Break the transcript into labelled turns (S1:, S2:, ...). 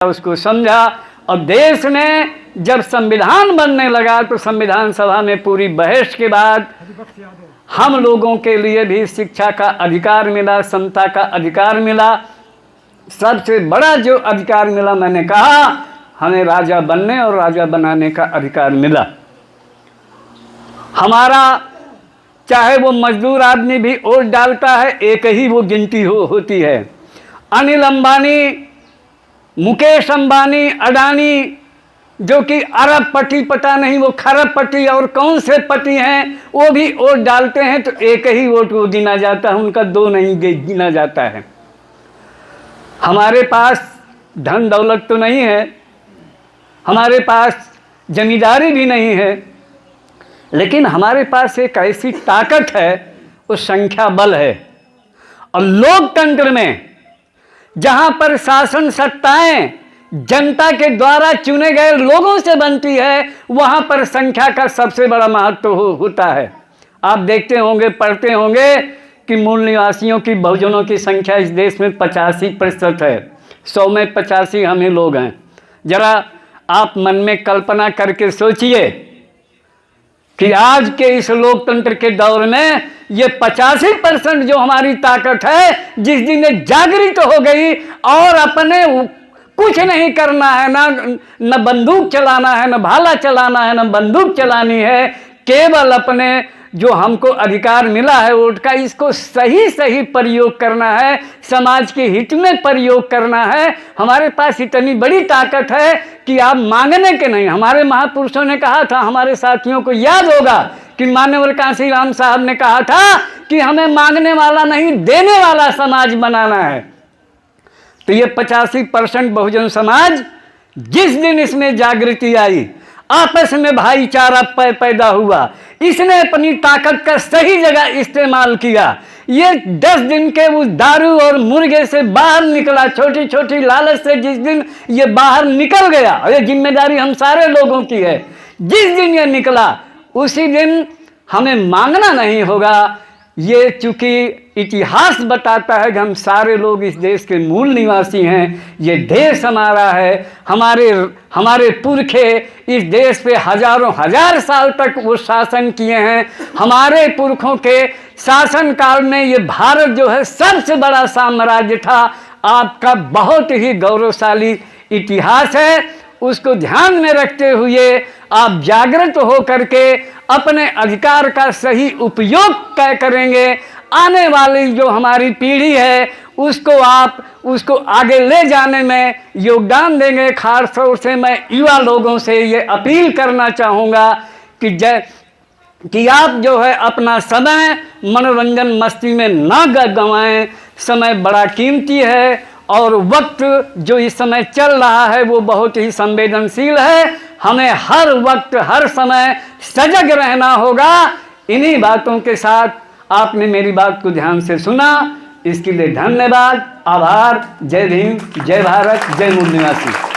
S1: उसको समझा। और देश में जब संविधान बनने लगा तो संविधान सभा में पूरी बहस के बाद हम लोगों के लिए भी शिक्षा का अधिकार मिला, समता का अधिकार मिला। सबसे बड़ा जो अधिकार मिला, मैंने कहा, हमें राजा बनने और राजा बनाने का अधिकार मिला। हमारा चाहे वो मजदूर आदमी भी वोट डालता है, एक ही वो गिनती होती है। अनिल अंबानी, मुकेश अंबानी, अडानी, जो कि अरबपति, पता नहीं वो खरबपति और कौन से पति हैं, वो भी वोट डालते हैं तो एक ही वोट वो गिना जाता है, उनका दो नहीं गिना जाता है। हमारे पास धन दौलत तो नहीं है, हमारे पास जमींदारी भी नहीं है, लेकिन हमारे पास एक ऐसी ताकत है, वो संख्या बल है। और लोकतंत्र में जहां पर शासन सत्ताएं जनता के द्वारा चुने गए लोगों से बनती है, वहां पर संख्या का सबसे बड़ा महत्व होता है। आप देखते होंगे, पढ़ते होंगे कि मूल निवासियों की, बहुजनों की संख्या इस देश में 85% है। 100 में 85 हम ही लोग हैं। जरा आप मन में कल्पना करके सोचिए कि आज के इस लोकतंत्र के दौर में ये 85% जो हमारी ताकत है, जिस दिन ये जागृत हो गई और अपने कुछ नहीं करना है, न बंदूक चलाना है, न भाला चलाना है, न बंदूक चलानी है, केवल अपने जो हमको अधिकार मिला है वोट का, इसको सही सही प्रयोग करना है, समाज के हित में प्रयोग करना है। हमारे पास इतनी बड़ी ताकत है कि आप मांगने के नहीं। हमारे महापुरुषों ने कहा था, हमारे साथियों को याद होगा कि मान्यवर कांशीराम साहब ने कहा था कि हमें मांगने वाला नहीं, देने वाला समाज बनाना है। तो ये 85% बहुजन समाज, जिस दिन इसमें जागृति आई, आपस में भाईचारा पैदा हुआ, इसने अपनी ताकत का सही जगह इस्तेमाल किया। ये 10 दिन के उस दारू और मुर्गे से बाहर निकला, छोटी छोटी लालच से जिस दिन ये बाहर निकल गया, और ये जिम्मेदारी हम सारे लोगों की है, जिस दिन ये निकला उसी दिन हमें मांगना नहीं होगा। ये चूंकि इतिहास बताता है कि हम सारे लोग इस देश के मूल निवासी हैं, ये देश हमारा है, हमारे पुरखे इस देश पे हजारों हजार साल तक वो शासन किए हैं। हमारे पुरखों के शासन काल में ये भारत जो है सबसे बड़ा साम्राज्य था। आपका बहुत ही गौरवशाली इतिहास है, उसको ध्यान में रखते हुए आप जागृत हो करके अपने अधिकार का सही उपयोग करेंगे। आने वाली जो हमारी पीढ़ी है उसको आगे ले जाने में योगदान देंगे। खास तौर से मैं युवा लोगों से ये अपील करना चाहूँगा कि आप जो है अपना समय मनोरंजन मस्ती में ना गंवाएं। समय बड़ा कीमती है और वक्त जो इस समय चल रहा है वो बहुत ही संवेदनशील है। हमें हर वक्त हर समय सजग रहना होगा। इन्हीं बातों के साथ आपने मेरी बात को ध्यान से सुना, इसके लिए धन्यवाद, आभार। जय भीम, जय भारत, जय मूल निवासी।